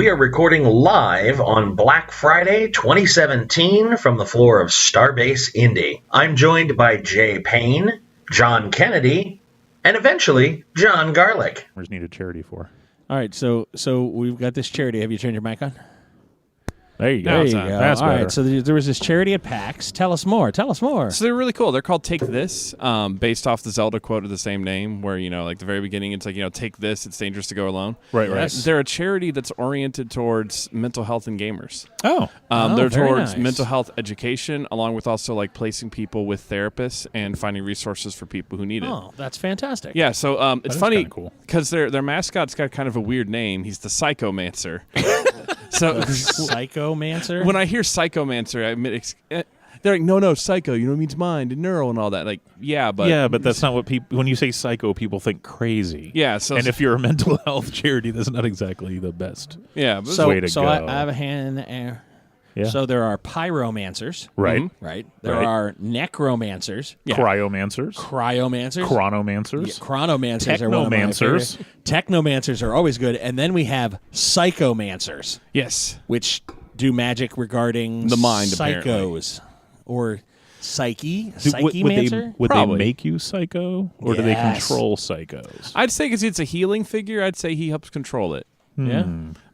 We are recording live on Black Friday 2017 from the floor of StarBase Indy. I'm joined by Jay Payne, John Kennedy, and eventually John Garlick. Where's needed charity for? All right, so we've got this charity. Have you turned your mic on? There you go. There you go. That's All better. right, so there was this charity at PAX. Tell us more. So they're really cool. They're called Take This, based off the Zelda quote of the same name, where, like the very beginning, it's like, take this, it's dangerous to go alone. Right. They're a charity that's oriented towards mental health and gamers. very They're towards nice. mental health education, along with also like placing people with therapists and finding resources for people who need it. Oh, that's fantastic. Yeah, so it's is funny kinda cool. because their mascot's got kind of a weird name. He's the Psychomancer. So Psychomancer? when I hear Psychomancer, they're like, no, psycho, it means mind and neural and all that. Like, but that's not what people. When you say psycho, people think crazy. Yeah, so and if you're a mental health charity, that's not exactly the best. yeah, but way to so go. I have a hand in the air. Yeah. So there are pyromancers, Right. Mhm. right? There Right. are necromancers, Cryomancers. cryomancers, Chronomancers. chronomancers are one of my Technomancers. favorite. Technomancers are always good, and then we have psychomancers, yes, which do magic regarding The mind, psychos, or psyche, Would psychemancer. they Probably. make you psycho, or do they Yes. control psychos? I'd say because it's a healing figure, I'd say he helps control it. Yeah.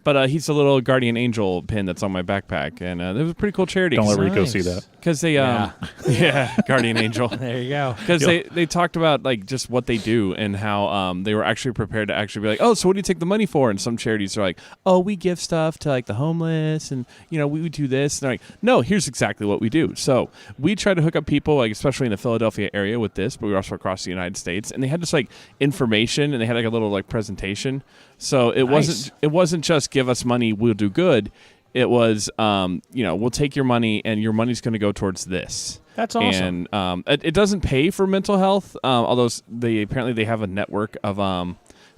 But he's a little guardian angel pin that's on my backpack, and it was a pretty cool charity. Don't let Rico Nice. see that. Because they, Yeah. yeah, guardian angel. There you go. Because they talked about like just what they do and how they were actually prepared to actually be like, oh, so what do you take the money for? And some charities are like, oh, we give stuff to like the homeless, and we do this. And they're like, no, here's exactly what we do. So we try to hook up people, like especially in the Philadelphia area, with this, but we're also across the United States, and they had just like information, and they had like a little like presentation. So it wasn't just give us money, we'll do good. It was, we'll take your money, and your money's going to go towards this. That's awesome. And it doesn't pay for mental health, although they have a network of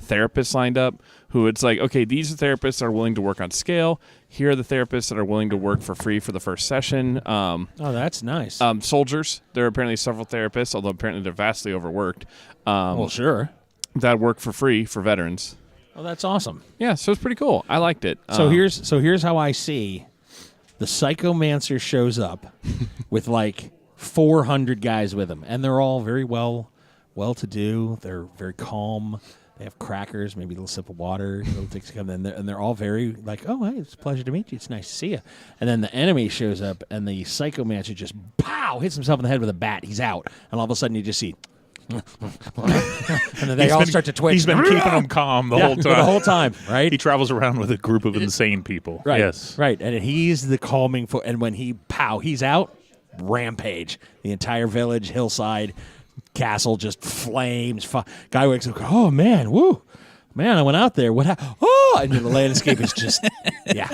therapists lined up who it's like, okay, these are therapists that are willing to work on scale. Here are the therapists that are willing to work for free for the first session. Oh, that's nice. Soldiers, there are apparently several therapists, although apparently they're vastly overworked, well, sure. that work for free for veterans. Oh, that's awesome. Yeah, so it's pretty cool. I liked it. So here's how I see the Psychomancer shows up with like 400 guys with him, and they're all very well to do. They're very calm. They have crackers, maybe a little sip of water, little things come in, and they're all very like, oh, hey, it's a pleasure to meet you. It's nice to see you. And then the enemy shows up, and the Psychomancer just hits himself in the head with a bat. He's out, and all of a sudden you just see. And then they all start to twitch. He's been keeping them calm the whole time. The whole time, right? He travels around with a group of insane people. Right. Yes. Right. And he's the calming force. And when he's out, rampage. The entire village, hillside, castle just flames. Guy wakes up, oh, man, woo. Man, I went out there. What happened? Oh, and the landscape is just, yeah.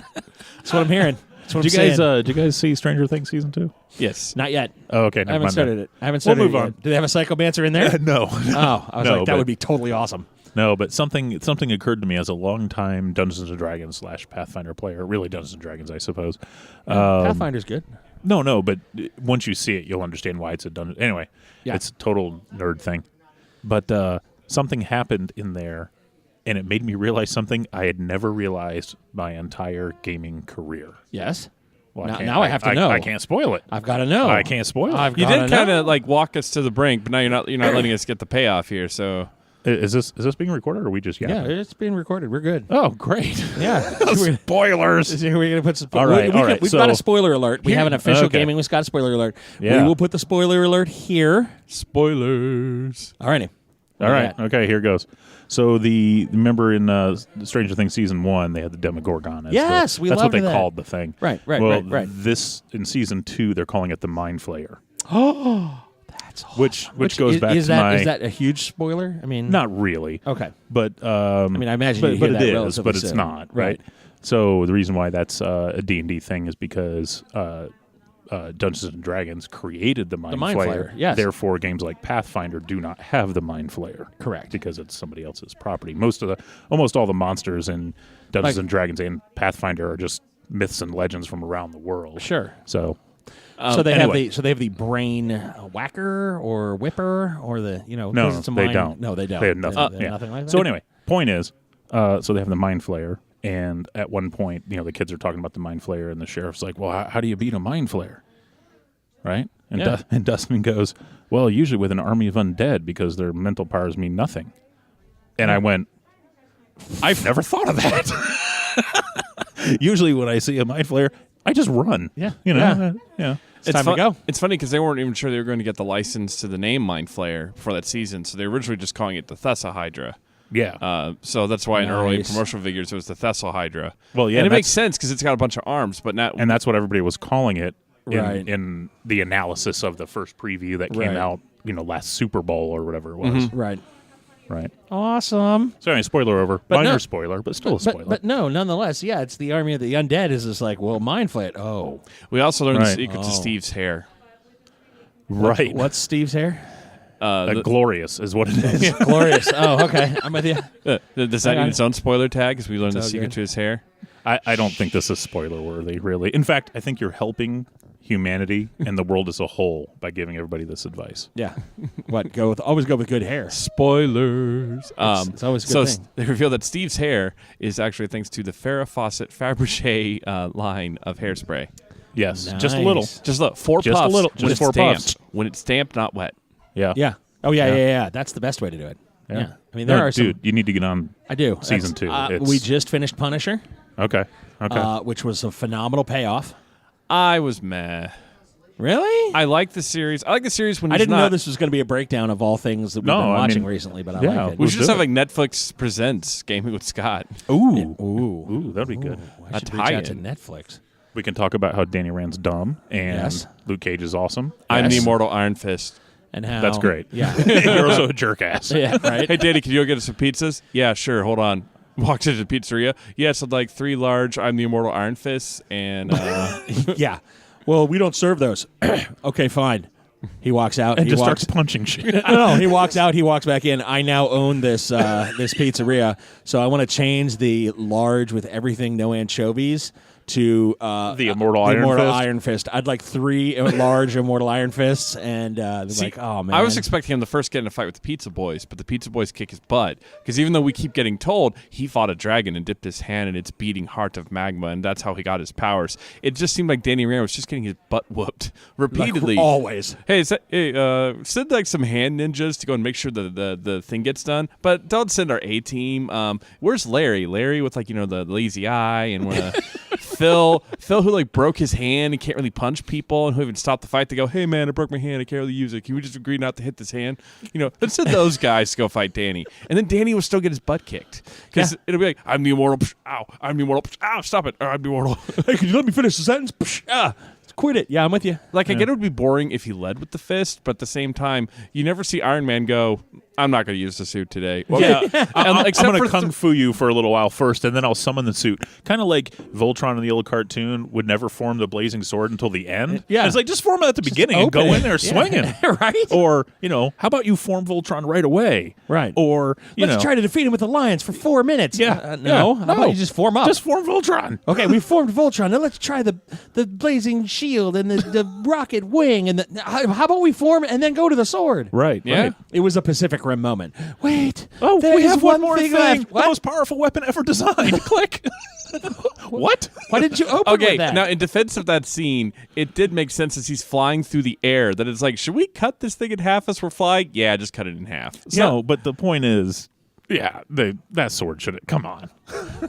That's what I'm hearing. That's what Did you guys see Stranger Things season 2? yes. Not yet. Oh, okay. I Never haven't mind started that. it. I haven't started move it yet. on. Do they have a Psychomancer in there? No. Oh, I was No, like, that but- would be totally awesome. No, but something occurred to me as a longtime Dungeons & Dragons / Pathfinder player. Really Dungeons & Dragons, I suppose. Pathfinder's good. No, but once you see it, you'll understand why it's a dungeon. Anyway, Yeah. it's a total nerd thing. But something happened in there, and it made me realize something I had never realized my entire gaming career. Yes. Well, Now I have to know. I can't spoil it. I've got to know. I can't spoil it. You did kind of like walk us to the brink, but now you're not letting us get the payoff here. So Is this being recorded, or are we just Yeah, yapping? it's being recorded. We're good. Oh, great. Yeah. Spoilers. We're going to put some All right, all right, We've so- got a spoiler alert. We have an official Okay. Gaming with Scott spoiler alert. Yeah. We will put the spoiler alert here. spoilers. All righty. All right. Okay, here goes. So remember in Stranger Things season 1, they had the Demogorgon. Yes, we that's what loved they that. called the thing. Right. Well, right. this in season 2, they're calling it the Mind Flayer, Oh, that's awesome. which goes back is to that, my. Is that a huge spoiler? I mean, Not really, Okay. but I mean, I imagine but, you hear but that it is, relatively but it's soon. not right. So the reason why that's a D&D thing is because Dungeons and Dragons created the Mind Mind Flayer. Flayer, yes. Therefore, games like Pathfinder do not have the Mind Flayer. Correct. Because it's somebody else's property. Almost all the monsters in Dungeons and Dragons and Pathfinder are just myths and legends from around the world. Sure. So So they anyway. have the brain whacker or whipper or the No, 'cause it's a they mind- don't. No, they don't. They have nothing. They have nothing like that. So anyway, point is, so they have the Mind Flayer, And at one point, the kids are talking about the Mind Flayer, and the sheriff's like, well, how do you beat a Mind Flayer? Right? And, Yeah. and Dustin goes, well, usually with an army of undead because their mental powers mean nothing. And I went, I've never thought of that. Usually when I see a Mind Flayer, I just run. Yeah. Yeah. It's time to go. It's funny because they weren't even sure they were going to get the license to the name Mind Flayer for that season, so they were originally just calling it the Thessa Hydra. Yeah. So that's why in early Nice. promotional figures it was the Thessal Hydra. Well, yeah, and it that's- makes sense because it's got a bunch of arms, but not. And that's what everybody was calling it Right. in the analysis of the first preview that came Right. out, last Super Bowl or whatever it was. Right. Right. Awesome. So anyway, spoiler over. But Minor no- spoiler, but still a spoiler. But no, nonetheless, yeah, it's the army of the undead is just like, well, Mind Flayer. Oh. we also learned the Right. secret to Steve's hair. right. What's Steve's hair? Glorious is what it is. Glorious. Oh, okay. I'm with you. Does that got need it. its own spoiler tag? Because we learned the all secret good. to his hair. I don't think this is spoiler worthy, really. In fact, I think you're helping humanity and the world as a whole by giving everybody this advice. Yeah. What? Always go with good hair. Spoilers. It's always a good thing. They reveal that Steve's hair is actually thanks to the Farrah Fawcett Fabergé line of hairspray. Yes, Nice. just a little. Just look, 4 Just a puffs. little- when just it's 4 stamped. puffs. When it's stamped, not wet. Yeah. Yeah. Oh, yeah, Yeah. yeah. That's the best way to do it. Yeah. I mean, there No, are dude, some. you need to get on. I do. Season That's- 2. It's- we just finished Punisher, Okay. which was a phenomenal payoff. I was meh. Really? I like the series. I like the series when I he's didn't not. know this was going to be a breakdown of all things that we've No, been I watching mean, recently, but I yeah, like it. We We'll should just do have like Netflix presents Gaming with Scott. Ooh. Ooh. That'd be good. I should reach tie-in. out to Netflix. We can talk about how Danny Rand's dumb and Yes. Luke Cage is awesome. I'm the Yes. immortal Iron Fist. And how That's great. Yeah. You're also a jerk ass. Yeah, right. Hey, Danny, can you go get us some pizzas? Yeah, sure. Hold on. Walks into the pizzeria. Yes, I'd like 3 large I'm the immortal Iron Fists and Yeah. Well, we don't serve those. Okay, fine. He walks out. And he just walks, starts punching shit. No, he walks out. He walks back in. I now own this this pizzeria, so I want to change the large with everything, no anchovies, to The Immortal Iron Immortal Fist? Iron Fist. I'd like 3 large Immortal Iron Fists, and they're like, oh man. I was expecting him to first get in a fight with the Pizza Boys, but the Pizza Boys kick his butt. Because even though we keep getting told he fought a dragon and dipped his hand in its beating heart of magma, and that's how he got his powers, it just seemed like Danny Rand was just getting his butt whooped repeatedly. always. Hey, send like some hand ninjas to go and make sure the thing gets done, but don't send our A team. Where's Larry? Larry with the lazy eye and Phil who like broke his hand and can't really punch people and who even stopped the fight. They go, hey man, I broke my hand. I can't really use it. Can we just agree not to hit this hand? Let's send those guys to go fight Danny, and then Danny will still get his butt kicked because it'll be like, I'm the immortal. Psh, ow! I'm the immortal. Psh, ow! Stop it! I'm the immortal. Hey, can you let me finish the sentence? Psh, quit it. Yeah, I'm with you. I get it would be boring if he led with the fist, but at the same time, you never see Iron Man go, I'm not going to use the suit today. Well, I'm except going to for kung fu you for a little while first, and then I'll summon the suit. Kind of like Voltron in the old cartoon would never form the blazing sword until the end. Yeah. It's like, just form it at the beginning and go open in there it. swinging. Yeah. Right? Or, how about you form Voltron right away? Right. Or, Let's try to defeat him with alliance for 4 minutes. Yeah. No. Yeah. How about you just form up? Just form Voltron. Okay, we formed Voltron. Now let's try the blazing shield and the rocket wing. And how about we form and then go to the sword? Right. Yeah. Right. It was a Pacific Rim moment. Wait. Oh, there we is have one more thing. left. The What? most powerful weapon ever designed. Click. What? Why didn't you open Okay, with that? now in defense of that scene, it did make sense as he's flying through the air that it's like, should we cut this thing in half as we're flying? Yeah, just cut it in half. No, but the point is, that sword should have. Come on.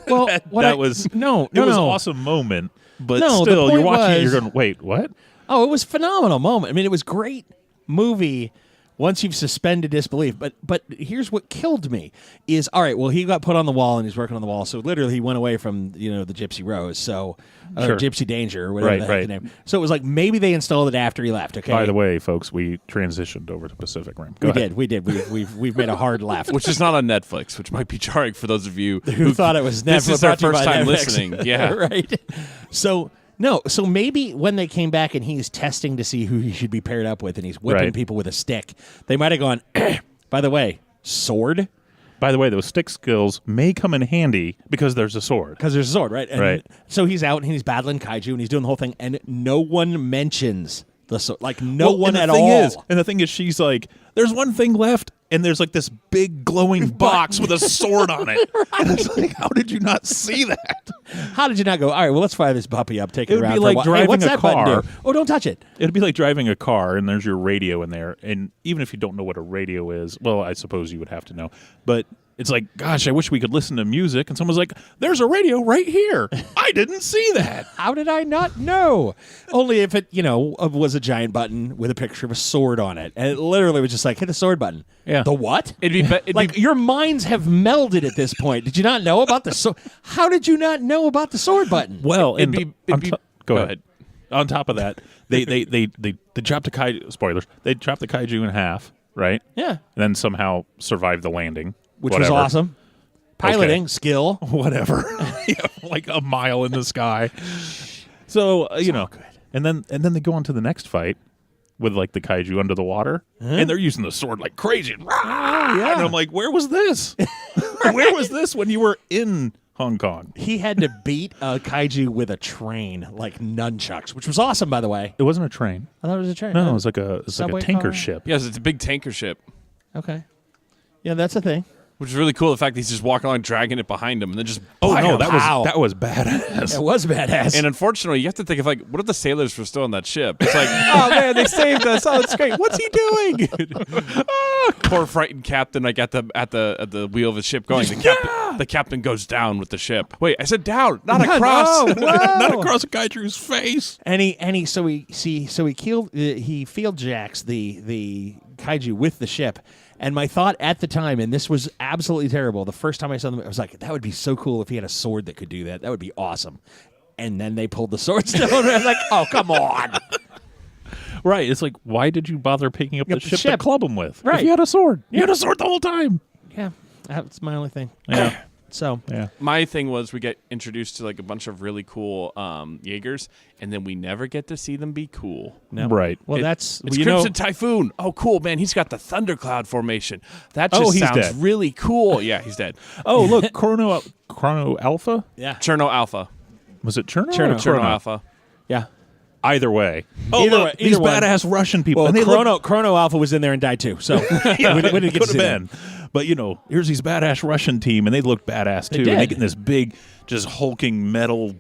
well, That what was it was an awesome moment, but No, the still, you're point watching it. was- You're going, wait, what? Oh, it was a phenomenal moment. I mean, it was great movie once you've suspended disbelief. But here's what killed me is, all right, well, he got put on the wall and he's working on the wall. So literally he went away from, the Gypsy Rose. So, or Sure. Gypsy Danger or whatever Right, the heck right. the name. So it was like maybe they installed it after he left, okay? By the way, folks, we transitioned over to Pacific Rim. Go we ahead. did. We did. We've made a hard left. Which is not on Netflix, which might be jarring for those of you who thought it was Netflix. This is their brought to you first by time Netflix. listening. Yeah. Right. So maybe when they came back and he's testing to see who he should be paired up with and he's whipping Right. people with a stick, they might have gone, by the way, sword? By the way, those stick skills may come in handy because there's a sword. Because there's a sword, right? And Right. so he's out and he's battling kaiju and he's doing the whole thing, and no one mentions Like no one at and all. The thing is, she's like, there's one thing left, and there's like this big glowing box with a sword on it. And it's like, how did you not see that? How did you not go, all right, well, let's fire this puppy up, take it It would around be for like a while. driving Hey, what's a that button car. do? Oh, don't touch it. It'd be like driving a car, and there's your radio in there. And even if you don't know what a radio is, well, I suppose you would have to know. But it's like, gosh, I wish we could listen to music. And someone's like, there's a radio right here. I didn't see that. How did I not know? Only if it, was a giant button with a picture of a sword on it. And it literally was just like, hit the sword button. Yeah. The what? It'd Your minds have melded at this point. Did you not know about the sword? How did you not know about the sword button? Well, Go ahead. On top of that, they dropped the kaiju. Spoilers. They dropped the kaiju in half, right? Yeah. And then somehow survived the landing, Which was awesome. Piloting skill. Whatever. Yeah, like a mile in the sky. So good. and then they go on to the next fight with like the kaiju under the water, and they're using the sword like crazy. And I'm like, where was this? Where was this when you were in Hong Kong? He had to beat a kaiju with a train, like nunchucks, which was awesome, by the way. It wasn't a train. I thought it was a train. No, it was like a Subway tanker car? ship. Yes, it's a big tanker ship, Okay. Yeah, that's a thing. which is really cool. The fact that he's just walking along, dragging it behind him, and then just Oh no, Wow. that was badass. It was badass. And unfortunately, you have to think of like, what if the sailors were still on that ship? It's like, oh man, they saved us. Oh, it's great. What's he doing? Poor frightened captain, like at the wheel of his ship, going. The captain goes down with the ship. Wait, I said down, not across. No, Not across a kaiju's face. He field jacks the kaiju with the ship. And my thought at the time, and this was absolutely terrible, the first time I saw them, I was like, that would be so cool if he had a sword that could do that. That would be awesome. And then they pulled the sword stone, and I was like, oh, come on. Right. It's like, why did you bother picking up the ship to club him with? Right. If you had a sword. You had a sword the whole time. Yeah, that's my only thing. Yeah. So, Yeah. My thing was we get introduced to like a bunch of really cool Jaegers, and then we never get to see them be cool. no. Right. Well, It's Crimson Typhoon. Oh, cool, man. He's got the thundercloud formation. That just he's sounds dead. really cool. Yeah, he's dead. Oh, look, Chrono Alpha? yeah. Cherno Alpha. Was it Cherno? Cherno. or Cherno Alpha. Yeah. Either way. Oh, Either look, way- these either one. badass Russian people. Well, and they look Chrono Alpha was in there and died too. So, we didn't get to could see have them. been. But, here's these badass Russian team, and they look badass, too. They And they did. get in this big, just hulking metal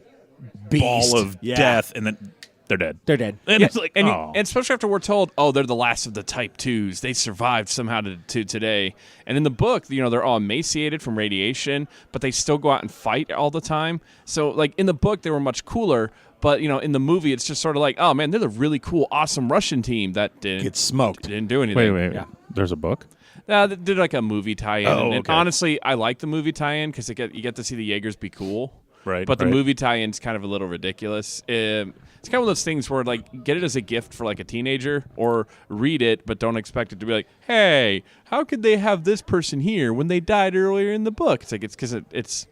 Beast. ball of Yeah. death, and then they're dead. They're dead. And it's like, And, oh. and especially after we're told, oh, they're the last of the Type 2s. They survived somehow to today. And in the book, they're all emaciated from radiation, but they still go out and fight all the time. So, like, in the book, they were much cooler. But, in the movie, it's just sort of like, oh, man, they're the really cool, awesome Russian team that Get smoked. didn't do anything. Wait. Yeah. There's a book? They did like a movie tie-in. Oh, and okay. honestly, I like the movie tie-in because you get to see the Jaegers be cool. Right. But the right. movie tie-in's kind of a little ridiculous. It's kind of one of those things where, like, get it as a gift for, like, a teenager or read it, but don't expect it to be like, hey, how could they have this person here when they died earlier in the book? It's like, it's because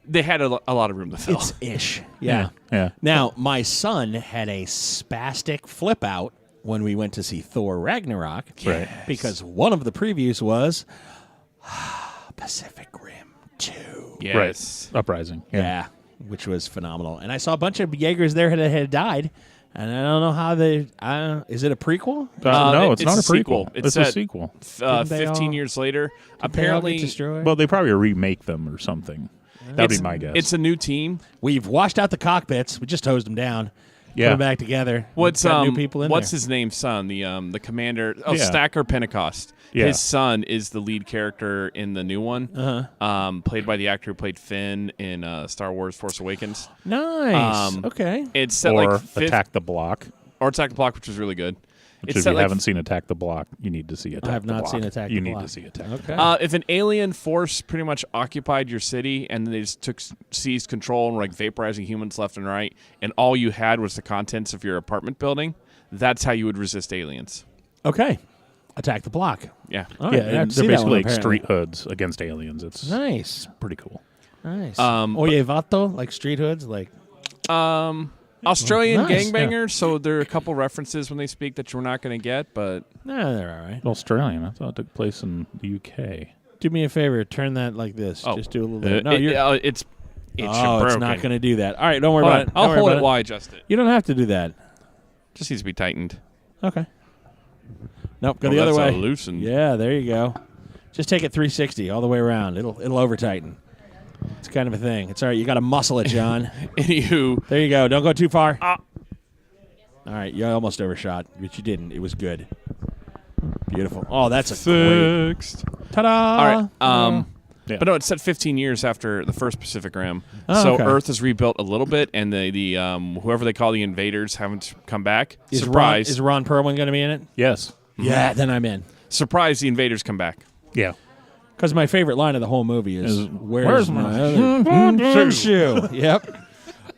they had a lot of room to fill. It's ish. Yeah. Yeah. Now, my son had a spastic flip out when we went to see Thor Ragnarok. Right. Because one of the previews was Pacific Rim 2. Yes. Right. Uprising. Yeah. Which was phenomenal. And I saw a bunch of Jaegers there that had died. And I don't know how they. Is it a prequel? No, it's not a sequel. prequel. It's a sequel. Didn't they 15 all- years later. They all get Apparently, destroyed? Well, they probably remake them or something. That would be my guess. it's a new team. We've washed out the cockpits. We just hosed them down. Put Yeah. them back together. What's Got new people in what's there. his name's son? The commander. Oh, Yeah. Stacker Pentecost. Yeah. His son is the lead character in the new one. Played by the actor who played Finn in Star Wars: Force Awakens. Nice. Okay. It's set or like Attack the Block. or Attack the Block, which was really good. Which It's if set you like haven't seen Attack the Block, you need to see Attack the Block. have not seen Attack the You Block. need to see Attack the Okay. Block. if an alien force pretty much occupied your city and then they just seized control and were like vaporizing humans left and right, and all you had was the contents of your apartment building, that's how you would resist aliens. Okay. Attack the Block. Yeah. All right, I Yeah, didn't and see they're that basically one, like apparently. street hoods against aliens. It's Nice. pretty cool. Nice. But- Vato, like street hoods, like Australian Nice, gangbangers, so there are a couple references when they speak that you're not going to get, but they're all right. Australian. I thought it took place in the UK. Do me a favor, turn that like this. Oh. Just do a little bit. No, you're it's it's broken. not going to do that. All right, don't worry Hold about on. it. I'll Don't worry hold about it while I adjust it. You don't have to do that. Just needs to be tightened. Okay. Nope, go Oh, the other that's way. loosened. Yeah, there you go. Just take it 360 all the way around. It'll over tighten. It's kind of a thing. It's all right. You got to muscle it, John. Anywho, There you go. Don't go too far. All right, you almost overshot, but you didn't. It was good. Beautiful. Oh, that's a great. fixed. Ta-da! All right. Yeah. But no, it's set 15 years after the first Pacific Rim. Oh, so okay. Earth is rebuilt a little bit, and the whoever they call the invaders haven't come back. Is Surprise! Ron Perlman going to be in it? Yes. Yeah, then I'm in. Surprise! The invaders come back. Yeah. Because my favorite line of the whole movie is, Where's my other shoe? Yep.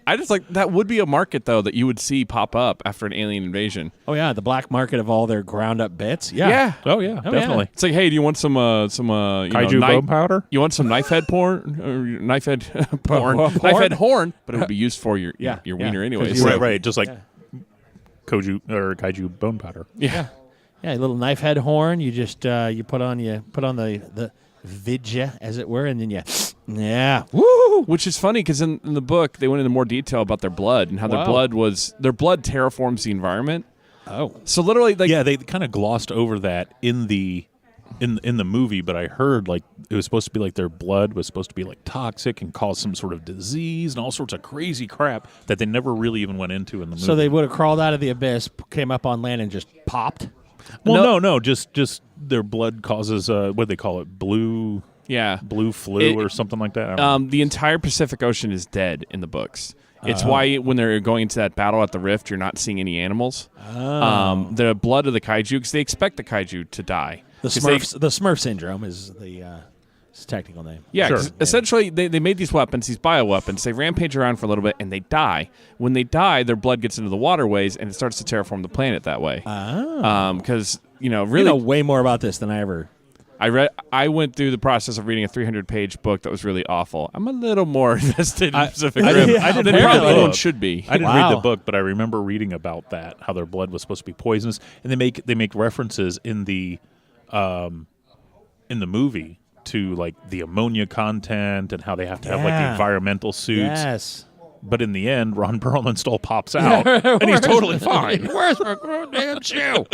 I just like that would be a market though that you would see pop up after an alien invasion. Oh, yeah, the black market of all their ground-up bits. Yeah. Yeah. Oh, yeah, Oh, definitely. It's like, hey, do you want some Kaiju bone powder? You want some knife head porn or knife head porn? Porn? Knife head horn, but it would be used for your Yeah, your yeah. wiener anyway. 'Cause So, Right. Just like kaiju bone powder. yeah. Yeah, a little knife head horn. You just you put on the vidya, as it were, and then yeah, woo! Which is funny because in the book they went into more detail about their blood and how Wow. their blood terraforms the environment. Oh, So literally, like, Yeah, they kind of glossed over that in the movie, but I heard like it was supposed to be like their blood was supposed to be like toxic and cause some sort of disease and all sorts of crazy crap that they never really even went into in the movie. so they would have crawled out of the abyss, came up on land, and just popped. well, no, just their blood causes what do they call it, blue yeah. flu or something like that. I don't know. The entire Pacific Ocean is dead in the books. It's why when they're going into that battle at the rift, you're not seeing any animals. The blood of the kaiju, because they expect the kaiju to die. The 'Cause they- Smurf, the Smurf syndrome is the technical name. Yeah, Sure. 'cause essentially they made these weapons, these bioweapons. They rampage around for a little bit and they die. When they die, their blood gets into the waterways and it starts to terraform the planet that way. Because really, You know way more about this than I ever. I went through the process of reading a 300-page book that was really awful. I'm a little more invested in Pacific I Rim didn't- I didn't than read probably the anyone book. should be. I didn't Wow. read the book, but I remember reading about that, how their blood was supposed to be poisonous, and they make references in the movie to like the ammonia content and how they have to have like the Yeah. environmental suits. Yes. But in the end, Ron Perlman still pops out, and he's totally fine. Where's my damn shoe?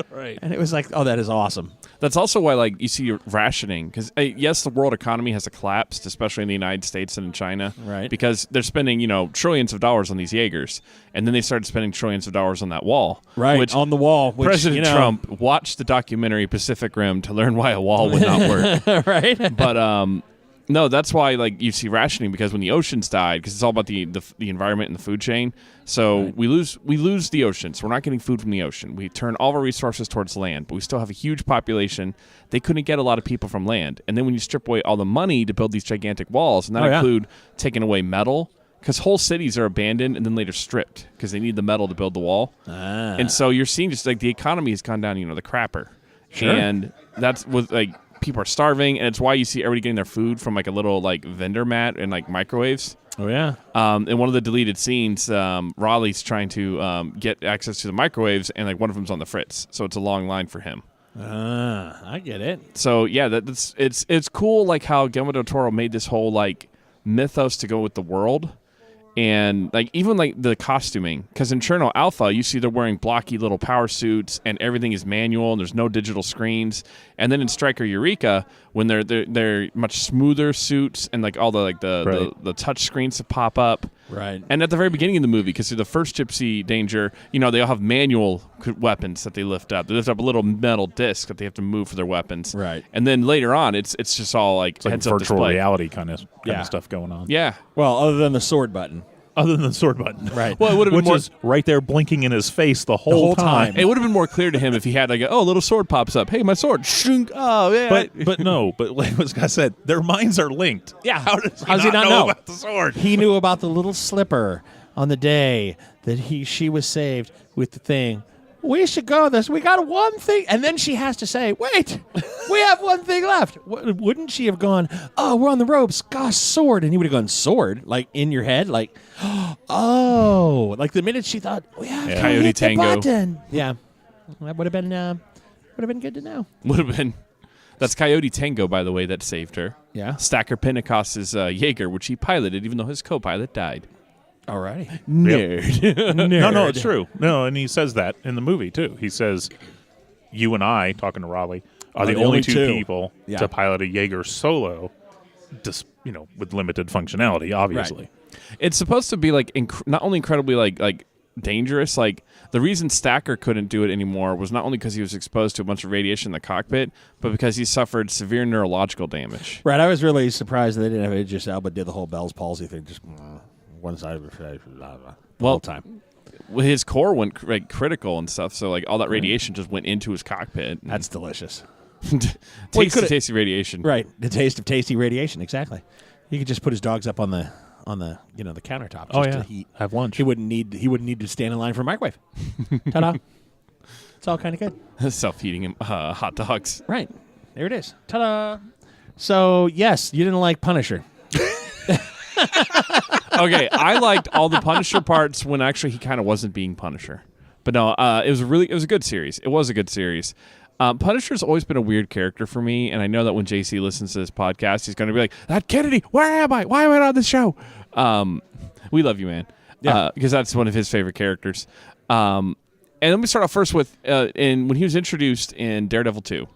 Right. And it was like, oh, that is awesome. That's also why, like, you see rationing because yes, the world economy has collapsed, especially in the United States and in China, Right. Because they're spending trillions of dollars on these Jaegers, and then they started spending trillions of dollars on that wall, Right. Which on the wall. Which, President Trump watched the documentary Pacific Rim to learn why a wall would not work. right? But no, that's why like you see rationing because when the oceans died, because it's all about the environment and the food chain. So we lose the oceans. We're not getting food from the ocean. We turn all of our resources towards land, but we still have a huge population. They couldn't get a lot of people from land. And then when you strip away all the money to build these gigantic walls, and that include taking away metal, because whole cities are abandoned and then later stripped because they need the metal to build the wall. And so you're seeing just like the economy has gone down, the crapper. Sure. And that's with like people are starving, and it's why you see everybody getting their food from like a little like vendor mat and like microwaves. Oh, yeah. In one of the deleted scenes, Raleigh's trying to get access to the microwaves, and like one of them's on the fritz, so it's a long line for him. I get it. So yeah, it's cool like how Guillermo del Toro made this whole like mythos to go with the world. And like even like the costuming, because in Cherno Alpha, you see they're wearing blocky little power suits, and everything is manual, and there's no digital screens. And then in Striker Eureka, when they're much smoother suits, and like all the touch screens to pop up. Right. And at the very beginning of the movie, because through the first Gypsy Danger, they all have manual weapons that they lift up. They lift up a little metal disc that they have to move for their weapons. Right. And then later on, it's just all like It's like heads-up virtual display. reality kind of Yeah. stuff going on. Yeah. Well, other than the sword button. Other than the sword button. Right. Well, it would have been Which more. is right there blinking in his face the whole time. It would have been more clear to him if he had like a little sword pops up. Hey, my sword. Shunk. Oh yeah. But like what Scott said, their minds are linked. Yeah. How does How's he not know? about the sword? He knew about the little slipper on the day that she was saved with the thing. We should go this. We got one thing. And then she has to say, wait, we have one thing left. Wouldn't she have gone, oh, we're on the ropes. Gosh, sword. And he would have gone, sword? Like in your head? Like, oh. Like the minute she thought, we have to Coyote hit Tango. the button. Yeah. That would have been good to know. Would have been. That's Coyote Tango, by the way, that saved her. Yeah. Stacker Pentecost's Jaeger, which he piloted, even though his co-pilot died. Alrighty. Nerd. No, it's true. No, and he says that in the movie, too. He says, you and I, talking to Raleigh, are the only two people to pilot a Jaeger solo, with limited functionality, obviously. Right. It's supposed to be like not only incredibly like dangerous. Like the reason Stacker couldn't do it anymore was not only because he was exposed to a bunch of radiation in the cockpit, but because he suffered severe neurological damage. Right. I was really surprised that they didn't have Idris Elba did the whole Bell's palsy thing, just one side of the whole time. Well, his core went critical and stuff, so like all that radiation just went into his cockpit. That's delicious. Tasty radiation. Right. The taste of tasty radiation. Exactly. He could just put his dogs up on the the countertop just to heat. Have lunch. He wouldn't need to stand in line for a microwave. Ta-da. It's all kind of good. Self-heating hot dogs. Right. There it is. Ta-da. So, yes, you didn't like Punisher. Okay, I liked all the Punisher parts when actually he kind of wasn't being Punisher. But no, it was a good series. It was a good series. Punisher's always been a weird character for me, and I know that when JC listens to this podcast, he's going to be like, "That Kennedy, where am I? Why am I not on this show?" We love you, man. Yeah. Because that's one of his favorite characters. And let me start off first with when he was introduced in Daredevil 2.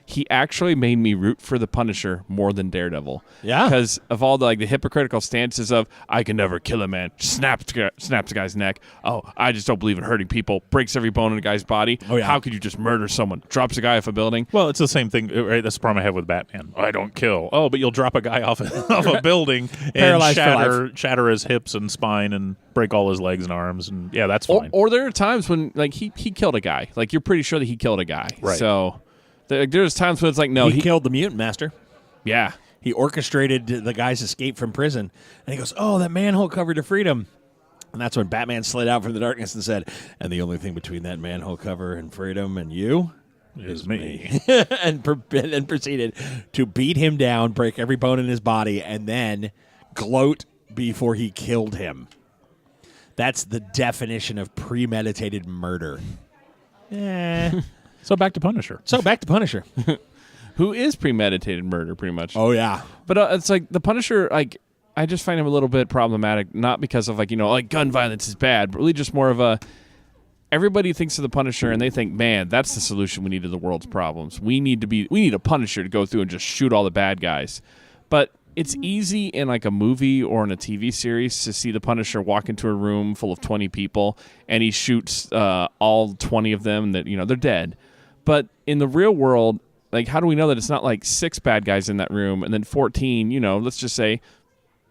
He actually made me root for the Punisher more than Daredevil. Yeah. Because of all the hypocritical stances of, I can never kill a man, snaps a guy's neck. Oh, I just don't believe in hurting people, breaks every bone in a guy's body. Oh, yeah. How could you just murder someone, drops a guy off a building? Well, it's the same thing, right? That's the problem I have with Batman. I don't kill. Oh, but you'll drop a guy off a building and shatter his hips and spine and break all his legs and arms, and yeah, that's fine. Or there are times when he killed a guy. Like, you're pretty sure that he killed a guy. Right. So there's times when it's like, no. He killed the mutant master. Yeah. He orchestrated the guy's escape from prison. And he goes, oh, that manhole cover to freedom. And that's when Batman slid out from the darkness and said, and the only thing between that manhole cover and freedom and you is me. and proceeded to beat him down, break every bone in his body, and then gloat before he killed him. That's the definition of premeditated murder. So back to Punisher. Who is premeditated murder, pretty much. Oh, yeah. But it's like the Punisher, I just find him a little bit problematic, not because of gun violence is bad, but really just more of everybody thinks of the Punisher and they think, man, that's the solution we need to the world's problems. We need a Punisher to go through and just shoot all the bad guys. But it's easy in a movie or in a TV series to see the Punisher walk into a room full of 20 people and he shoots all 20 of them that, they're dead. But in the real world, how do we know that it's not 6 bad guys in that room and then 14, let's just say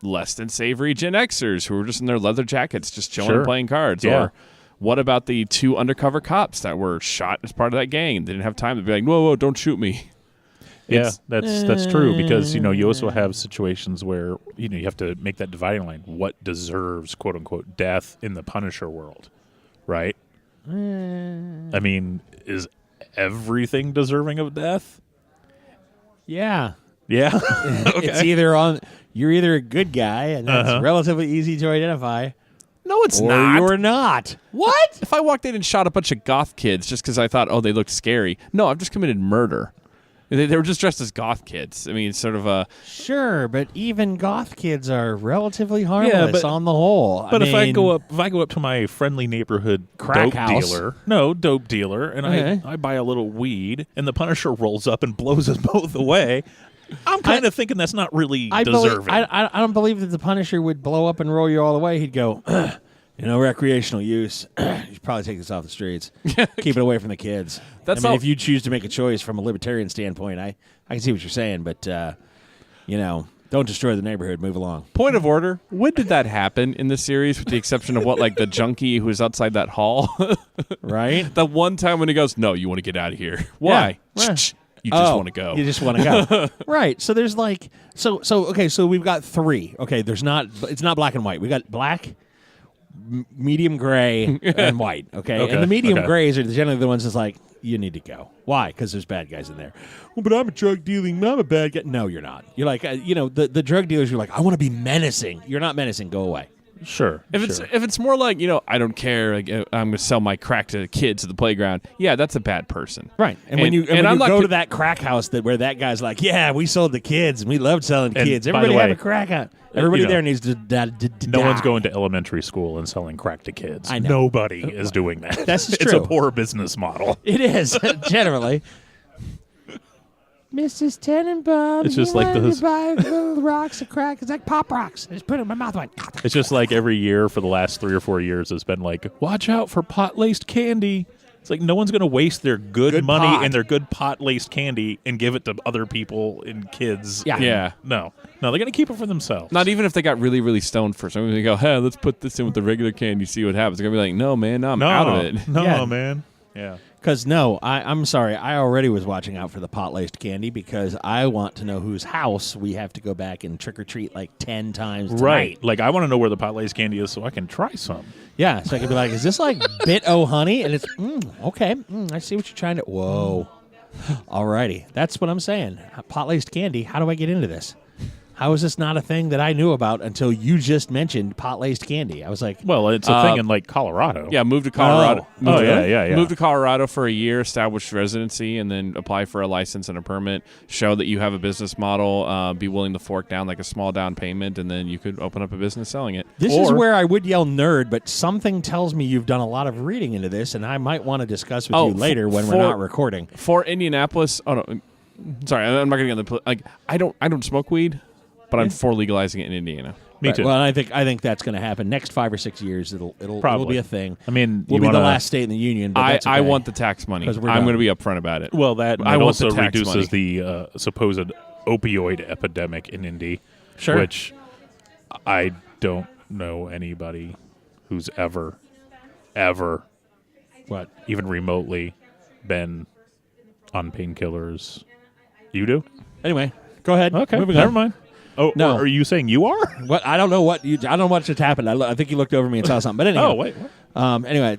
less than savory Gen Xers who were just in their leather jackets just chilling and playing cards? Yeah. Or what about the 2 undercover cops that were shot as part of that gang and didn't have time to be like, whoa, don't shoot me? Yeah, that's true because, you also have situations where, you have to make that dividing line. What deserves, quote unquote, death in the Punisher world, right? I mean, is everything deserving of death? Yeah. Yeah. Okay. It's you're either a good guy, and that's relatively easy to identify. No, it's or not. You're not. What? If I walked in and shot a bunch of goth kids just because I thought, they looked scary. No, I've just committed murder. They were just dressed as goth kids. I mean, it's sort of a... Sure, but even goth kids are relatively harmless on the whole. But if I go up to my friendly neighborhood crack dope dealer, and I buy a little weed, and the Punisher rolls up and blows us both away, I'm kind of thinking that's not really deserving. I don't believe that the Punisher would blow up and roll you all the way. He'd go... recreational use. You should probably take this off the streets. Keep it away from the kids. If you choose to make a choice from a libertarian standpoint, I can see what you're saying, but don't destroy the neighborhood. Move along. Point of order: when did that happen in the series? With the exception of the junkie who was outside that hall, right? The one time when he goes, "No, you want to get out of here." Why? Yeah. You just want to go. You just want to go. Right. So there's so we've got 3. Okay, it's not black and white. We got black, medium gray, and white. Okay? And the medium grays are generally the ones that's you need to go. Why? Because there's bad guys in there. Well, but I'm a bad guy. No, you're not. You're the drug dealers, you're I want to be menacing. You're not menacing. Go away. Sure. If it's more like, I don't care, like, I'm going to sell my crack to kids at the playground. Yeah, that's a bad person. Right. And when you go to that crack house where that guy's like, yeah, we sold to kids and we loved selling to kids. Everybody have a crack out. Everybody there needs to die. No one's going to elementary school and selling crack to kids. I know. Nobody is doing that. That's true. It's a poor business model. It is, generally. Mrs. Tenenbaum, it's just like those buy little rocks of crack. It's like Pop Rocks. I just put it in my mouth. It's just like every year for the last 3 or 4 years, it's been like, watch out for pot-laced candy. It's like no one's going to waste their good money pot. and their good pot-laced candy and give it to other people and kids. Yeah. No, they're going to keep it for themselves. Not even if they got really, really stoned first. I'm going to go, hey, let's put this in with the regular candy, see what happens. They're going to be like, no, man, I'm out of it. No, man. Yeah. Because, I'm sorry. I already was watching out for the pot-laced candy because I want to know whose house we have to go back and trick-or-treat like 10 times tonight. Right. Like, I want to know where the pot-laced candy is so I can try some. Yeah, so I can be like, is this like Bit-O honey? And it's, okay, I see what you're trying to... Whoa. Alrighty. That's what I'm saying. Pot-laced candy, how do I get into this? How is this not a thing that I knew about until you just mentioned pot-laced candy? I was like... Well, it's a thing in, like, Colorado. Yeah, move to Colorado. Yeah. Move to Colorado for a year, establish residency, and then apply for a license and a permit. Show that you have a business model. Be willing to fork down, like, a small down payment, and then you could open up a business selling it. This is where I would yell nerd, but something tells me you've done a lot of reading into this, and I might want to discuss with you later when we're not recording. For Indianapolis... Oh, no. Sorry, I'm not going to get the... Like, I don't smoke weed. But I'm for legalizing it in Indiana. Me too. Well, I think that's going to happen. Next 5 or 6 years, it'll be a thing. I mean, we'll be the last state in the union. But that's okay. I want the tax money. I'm going to be upfront about it. Well, that I also want the tax reduces money. the supposed opioid epidemic in Indy. Sure. Which I don't know anybody who's ever, even remotely been on painkillers. You do? Anyway, go ahead. Okay, Moving never on. mind. Oh, no. Are you saying you are? What? I don't know what just happened. I think you looked over me and saw something. But anyway. Oh, wait. What? Anyway,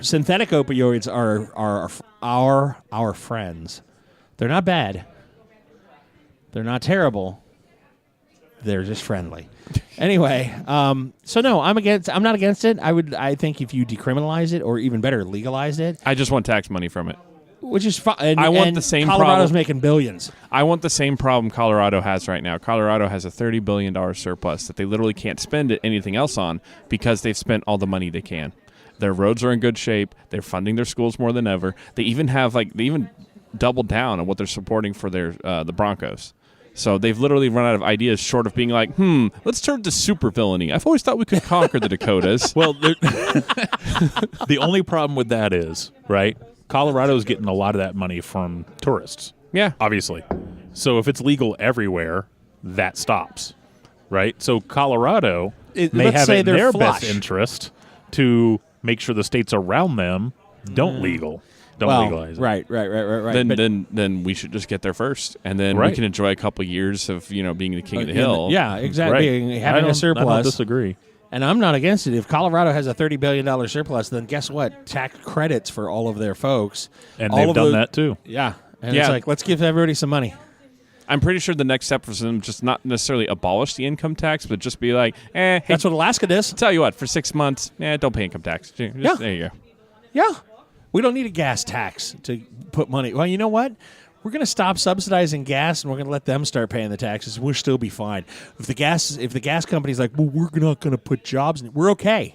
synthetic opioids are our friends. They're not bad. They're not terrible. They're just friendly. Anyway, so no, I'm not against it. I think if you decriminalize it, or even better, legalize it. I just want tax money from it. Which is fine. I want the same Colorado's problem. making billions. I want the same problem Colorado has right now. Colorado has a $30 billion surplus that they literally can't spend anything else on because they've spent all the money they can. Their roads are in good shape. They're funding their schools more than ever. They even doubled down on what they're supporting for their the Broncos. So they've literally run out of ideas short of being like, let's turn to super villainy. I've always thought we could conquer the Dakotas. Well, the only problem with that is, right, Colorado's getting a lot of that money from tourists. Yeah. Obviously. So if it's legal everywhere, that stops, right? So Colorado may have it in their best interest to make sure the states around them don't legalize it. Right. Then we should just get there first, and then we can enjoy a couple years of being the king of the hill. Yeah, exactly. Right. Having a surplus. I don't disagree. And I'm not against it. If Colorado has a $30 billion surplus, then guess what? Tax credits for all of their folks. And they've done that too. Yeah. And it's like, let's give everybody some money. I'm pretty sure the next step was them just not necessarily abolish the income tax, but just be like, hey, that's what Alaska does. Tell you what, for 6 months, don't pay income tax. There you go. Yeah. We don't need a gas tax to put money. Well, you know what? We're going to stop subsidizing gas, and we're going to let them start paying the taxes. We'll still be fine. If the gas company's like, well, we're not going to put jobs in, we're okay.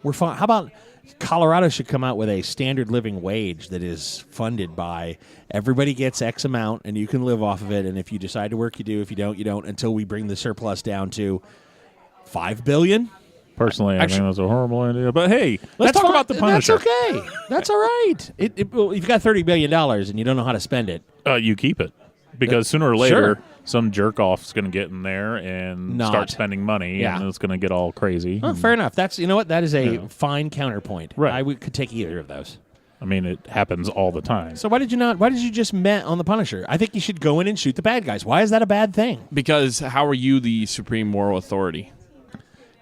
We're fine. How about Colorado should come out with a standard living wage that is funded by everybody gets X amount, and you can live off of it. And if you decide to work, you do. If you don't, you don't. Until we bring the surplus down to $5 billion. Personally, I think that's a horrible idea. But hey, let's talk about the Punisher. That's okay. That's all right. Well, you've got $30 billion and you don't know how to spend it. You keep it. Because sooner or later, some jerk-off's going to get in there and start spending money, and it's going to get all crazy. Oh, fair enough. That's, you know what? That is a fine counterpoint. Right. I could take either of those. I mean, it happens all the time. So why did you just met on the Punisher? I think you should go in and shoot the bad guys. Why is that a bad thing? Because how are you the supreme moral authority?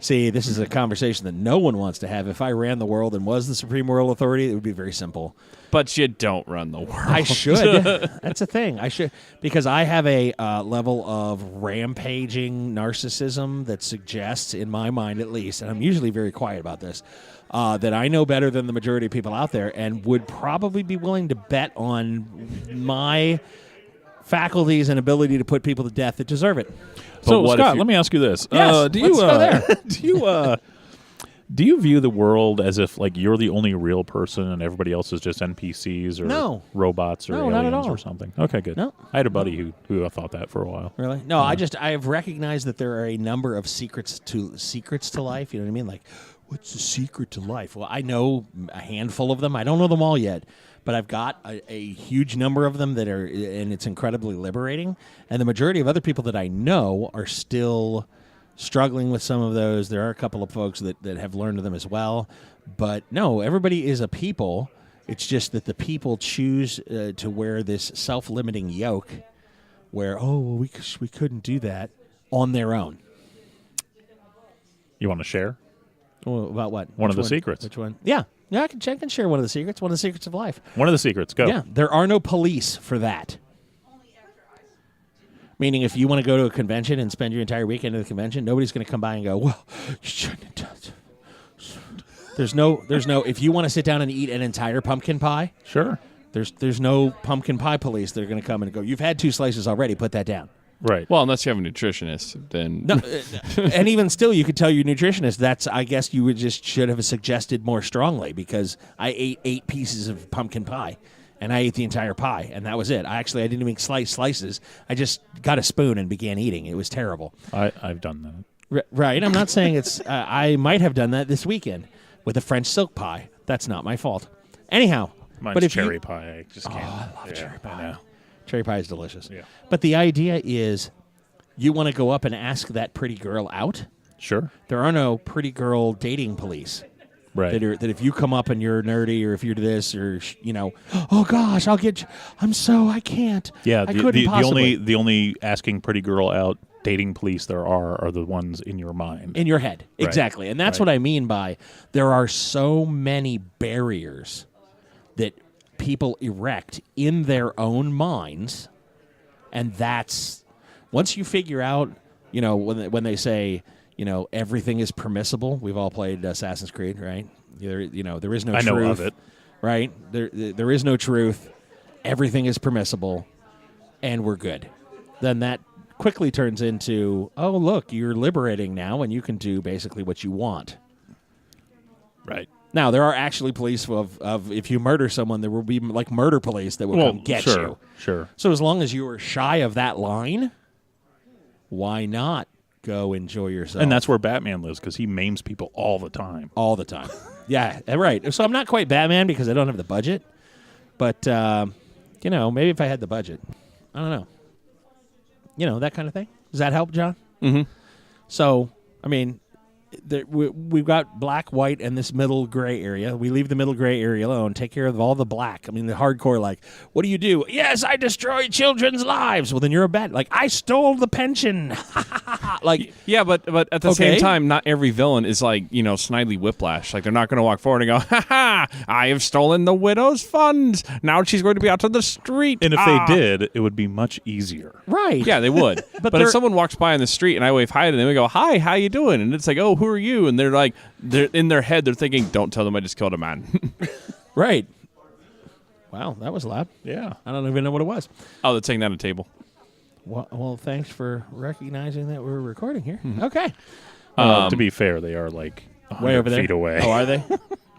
See, this is a conversation that no one wants to have. If I ran the world and was the supreme moral authority, it would be very simple. But you don't run the world. I should. That's a thing. I should, because I have a level of rampaging narcissism that suggests, in my mind at least, and I'm usually very quiet about this, that I know better than the majority of people out there and would probably be willing to bet on my faculties and ability to put people to death that deserve it. So, Scott, let me ask you this. Yes, do you, let's go there. do you view the world as if like you're the only real person and everybody else is just NPCs or No. robots or No, not at aliens all. or something? Okay, good. No. I had a buddy who thought that for a while. Really? No, I have recognized that there are a number of secrets to life. You know what I mean? Like, what's the secret to life? Well, I know a handful of them. I don't know them all yet, but I've got a huge number of them that are, and it's incredibly liberating. And the majority of other people that I know are still struggling with some of those. There are a couple of folks that have learned them as well. But no, everybody is a people. It's just that the people choose to wear this self-limiting yoke where, we couldn't do that on their own. You want to share? Well, about what? One of the Which secrets. Which one? Yeah, I can share one of the secrets. One of the secrets of life. One of the secrets. Go. Yeah, there are no police for that. Meaning, if you want to go to a convention and spend your entire weekend at the convention, nobody's going to come by and go, "Well, you shouldn't have done it." There's no. If you want to sit down and eat an entire pumpkin pie, Sure. there's no pumpkin pie police that are going to come and go, "You've had 2 slices already. Put that down." Right. Well, unless you have a nutritionist, then No, and even still, you could tell your nutritionist I guess you should have suggested more strongly, because I ate 8 pieces of pumpkin pie, and I ate the entire pie, and that was it. I didn't even slices. I just got a spoon and began eating. It was terrible. I've done that. Right. I'm not saying it's. I might have done that this weekend with a French silk pie. That's not my fault. Anyhow, Mine's but if cherry pie. I just can't. I love cherry pie. I know. Cherry pie is delicious. Yeah. But the idea is, you want to go up and ask that pretty girl out. Sure. There are no pretty girl dating police. Right. That if you come up and you're nerdy, or if you're this, or oh gosh, I can't. Yeah. I couldn't possibly. The only asking pretty girl out dating police there are the ones in your mind. In your head. Right. Exactly. And that's Right. what I mean by there are so many barriers that people erect in their own minds, and that's once you figure out, when they say, everything is permissible. We've all played Assassin's Creed, right? There is no truth. I know of it. Right? There is no truth. Everything is permissible, and we're good. Then that quickly turns into, oh, look, you're liberating now, and you can do basically what you want. Right. Now, there are actually police of if you murder someone, there will be like murder police that will come get you. Sure. So as long as you are shy of that line, why not go enjoy yourself? And that's where Batman lives, because he maims people all the time. all the time. Yeah, right. So I'm not quite Batman because I don't have the budget. But, maybe if I had the budget. I don't know. That kind of thing. Does that help, John? Mm-hmm. So, I mean, we've got black, white, and this middle gray area. We leave the middle gray area alone. Take care of all the black. I mean, the hardcore, like, what do you do? Yes, I destroyed children's lives. Well, then you're a bad. Like, I stole the pension. Like, yeah, but at the Okay. same time, not every villain is like Snidely Whiplash. Like, they're not going to walk forward and go, "Ha ha! I have stolen the widow's funds. Now she's going to be out to the street." And if they did, it would be much easier. right. Yeah, they would. but they're- if someone walks by on the street and I wave hi to them, we go, "Hi, how you doing?" And it's like, "Oh, who are you?" And they're like, they're in their head, they're thinking, "Don't tell them I just killed a man." Right. Wow, that was loud. Yeah. I don't even know what it was. Oh, they're taking down a table. Well, thanks for recognizing that we're recording here. Okay. To be fair, they are like 100 Way over there. feet away. Oh, are they?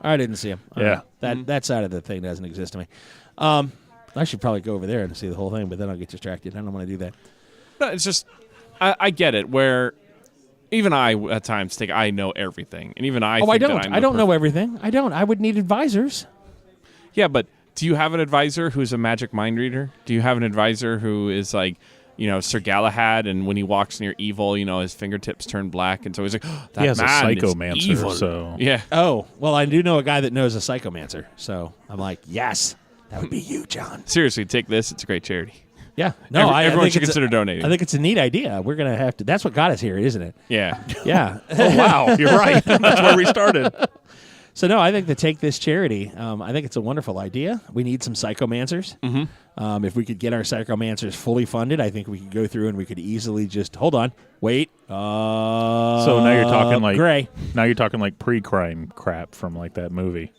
I didn't see them. Yeah. That side of the thing doesn't exist to me. I should probably go over there and see the whole thing, but then I'll get distracted. I don't want to do that. No, it's just, I get it, where even I at times think I know everything. And even I think I that don't. I'm I don't know everything. I don't. I would need advisors. Yeah, but do you have an advisor who's a magic mind reader? Do you have an advisor who is like, Sir Galahad, and when he walks near evil, his fingertips turn black, and so he's like, oh, that He has a man is psychomancer, evil. so- Yeah. Oh, well, I do know a guy that knows a psychomancer. So I'm like, yes, that would be you, John. Seriously, take this. It's a great charity. Yeah. No, Everyone think should it's consider donating. I think it's a neat idea. We're going to have to. That's what got us here, isn't it? Yeah. Yeah. Oh, wow. You're right. That's where we started. So, no, I think to take this charity, I think it's a wonderful idea. We need some psychomancers. Mm-hmm. If we could get our psychomancers fully funded, I think we could go through and we could easily just, hold on, wait. So now you're talking like Gray. Now you're talking like pre-crime crap from like that movie.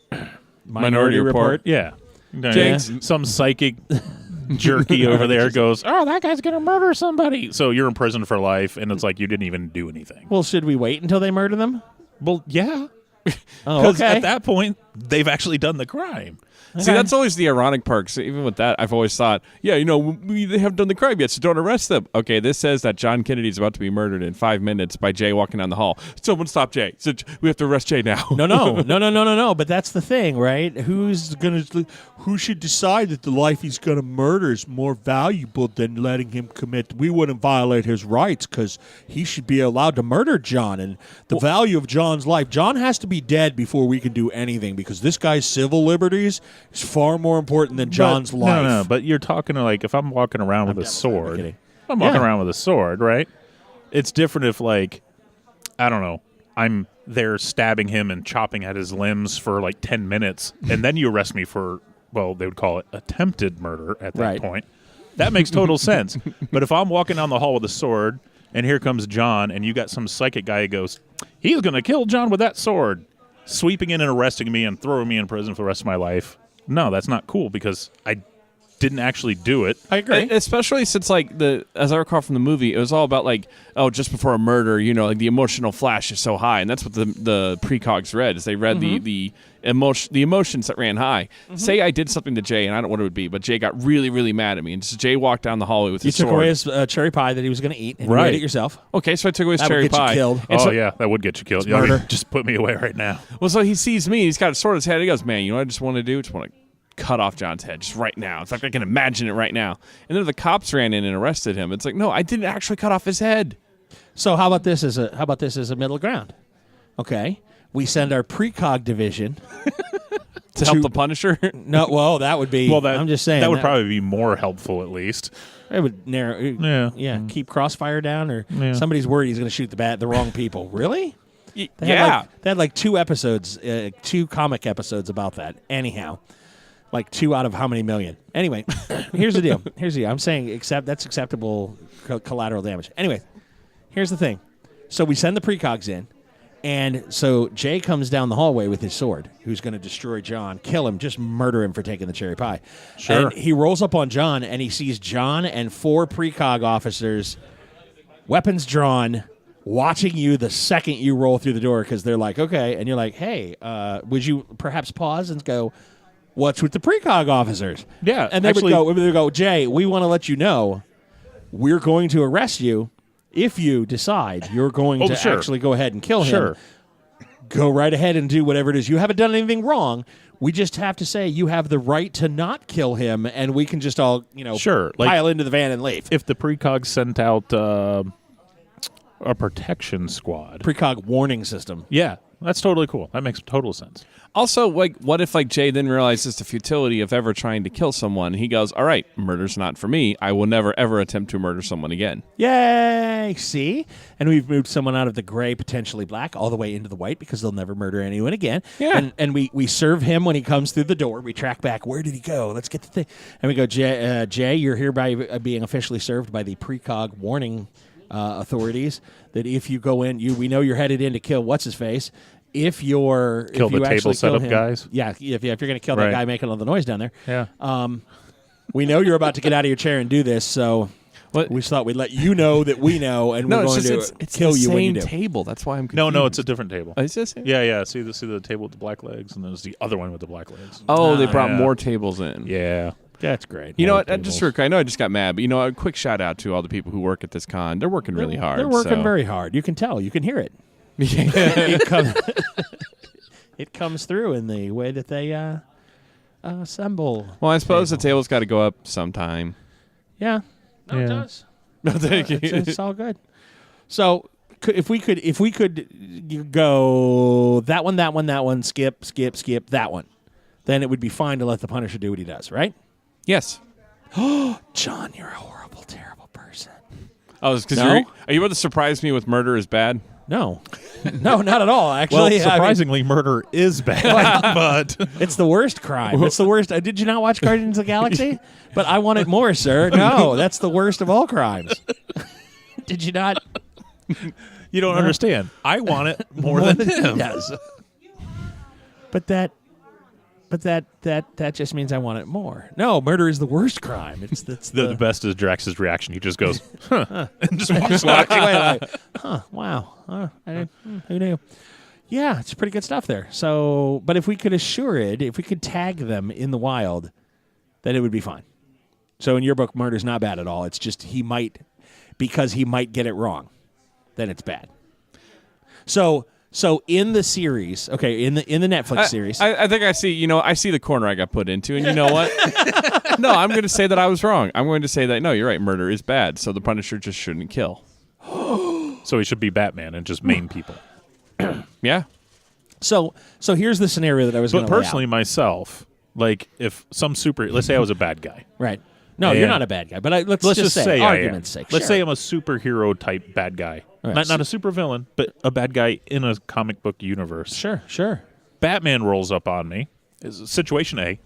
Minority Report. Yeah. Jinx. Some psychic jerky over there goes, oh, that guy's going to murder somebody. So you're in prison for life, and it's like you didn't even do anything. Well, should we wait until they murder them? Well, yeah. Oh, Because okay. at that point, they've actually done the crime. See, that's always the ironic part. So even with that, I've always thought, yeah, they haven't done the crime yet, so don't arrest them. Okay, this says that John Kennedy is about to be murdered in 5 minutes by Jay walking down the hall. Someone stop Jay. So we have to arrest Jay now. No. But that's the thing, right? Who should decide that the life he's going to murder is more valuable than letting him commit? We wouldn't violate his rights because he should be allowed to murder John. And the value of John's life, John has to be dead before we can do anything because this guy's civil liberties is far more important than John's life. No, but you're talking like if I'm walking around with a sword. kidding. I'm walking around with a sword, right? It's different if, like, I don't know, I'm there stabbing him and chopping at his limbs for like 10 minutes, and then you arrest me for, well, they would call it attempted murder at that point. That makes total sense. But if I'm walking down the hall with a sword, and here comes John, and you got some psychic guy who goes, he's going to kill John with that sword, sweeping in and arresting me and throwing me in prison for the rest of my life. No, that's not cool because I didn't actually do it. I agree. Especially since, like, as I recall from the movie, it was all about, like, just before a murder, like the emotional flash is so high. And that's what the precogs read, is they read the emotions that ran high. Mm-hmm. Say I did something to Jay, and I don't know what it would be, but Jay got really, really mad at me. And so Jay walked down the hallway with his sword. You took away his cherry pie that he was going to eat, and you ate it yourself. Okay, so I took away his That cherry would get pie. you killed. And yeah, that would get you killed. Murder. Just put me away right now. Well, so he sees me, he's got a sword in his head, he goes, man, you know what I just want to do? I just want to cut off John's head just right now. It's like I can imagine it right now. And then the cops ran in and arrested him. It's like, no, I didn't actually cut off his head. So how about this as a middle ground? Okay, we send our precog division to help the Punisher. No, well, that would be. Well, I'm just saying that would probably be more helpful at least. It would narrow. Yeah. Keep Crossfire down, or somebody's worried he's going to shoot the wrong people. Really? They had like 2 episodes, 2 comic episodes about that. Anyhow. Like 2 out of how many million? Anyway, here's the deal. I'm saying that's acceptable collateral damage. Anyway, here's the thing. So we send the precogs in, and so Jay comes down the hallway with his sword, who's going to destroy John, kill him, just murder him for taking the cherry pie. Sure. And he rolls up on John, and he sees John and 4 precog officers, weapons drawn, watching you the second you roll through the door because they're like, okay. And you're like, hey, would you perhaps pause and go, what's with the precog officers? Yeah. And they would go, Jay, we want to let you know we're going to arrest you if you decide you're going to actually go ahead and kill him. Sure. Go right ahead and do whatever it is. You haven't done anything wrong. We just have to say you have the right to not kill him, and we can just all, pile into the van and leave. If the precogs sent out a protection squad. Precog warning system. Yeah, that's totally cool. That makes total sense. Also, like, what if, like, Jay then realizes the futility of ever trying to kill someone? He goes, all right, murder's not for me. I will never, ever attempt to murder someone again. Yay! See? And we've moved someone out of the gray, potentially black, all the way into the white because they'll never murder anyone again. Yeah. And we serve him when he comes through the door. We track back. Where did he go? Let's get the thing. And we go, Jay, you're hereby being officially served by the precog warning authorities that if you go in, we know you're headed in to kill what's-his-face. If you're kill if you the table setup guys, if you're going to kill that guy making all the noise down there, we know you're about to get out of your chair and do this. So we thought we'd let you know that we know, and we're going to kill you when you do. It's the same table. That's why I'm confused. No, it's a different table. Is this? Yeah. See the table with the black legs, and there's the other one with the black legs. Oh, they brought more tables in. Yeah. That's great. You know what? I know I just got mad, but a quick shout out to all the people who work at this con. They're working really hard. They're working very hard. You can tell. You can hear it. It comes through in the way that they assemble. Well, I suppose the table's got to go up sometime. Yeah. No, it does. No, thank you. It's all good. So if we could go that one, skip, that one, then it would be fine to let the Punisher do what he does, right? Yes. John, you're a horrible, terrible person. Oh, because No? are you about to surprise me with murder is bad? No. No, not at all, Well, actually. I mean, surprisingly, murder is bad, but it's the worst crime. It's the worst. Did you not watch Guardians of the Galaxy? But I want it more, sir. No, that's the worst of all crimes. Did you not? you don't understand. I want it more than him. Yes. But that just means I want it more. No, murder is the worst crime. It's The best is Drax's reaction. He just goes, huh, and just walks away. walks away like, wow. Who knew? Yeah, it's pretty good stuff there. So, but if we could if we could tag them in the wild, then it would be fine. So in your book, murder's not bad at all. It's just because he might get it wrong, then it's bad. So in the series, okay, in the Netflix series, I think I see. I see the corner I got put into, and you know what? No, I'm going to say that I was wrong. I'm going to say that no, you're right. Murder is bad, so the Punisher just shouldn't kill. So he should be Batman and just maim people. Yeah. So here's the scenario that I was going But to lay personally, out. myself, like if let's say I was a bad guy. Right. No, And you're not a bad guy. But let's just say I am. argument's sake. Let's sure. say I'm a superhero type bad guy. Right. Not a super villain, but a bad guy in a comic book universe. Sure. Batman rolls up on me. Situation A.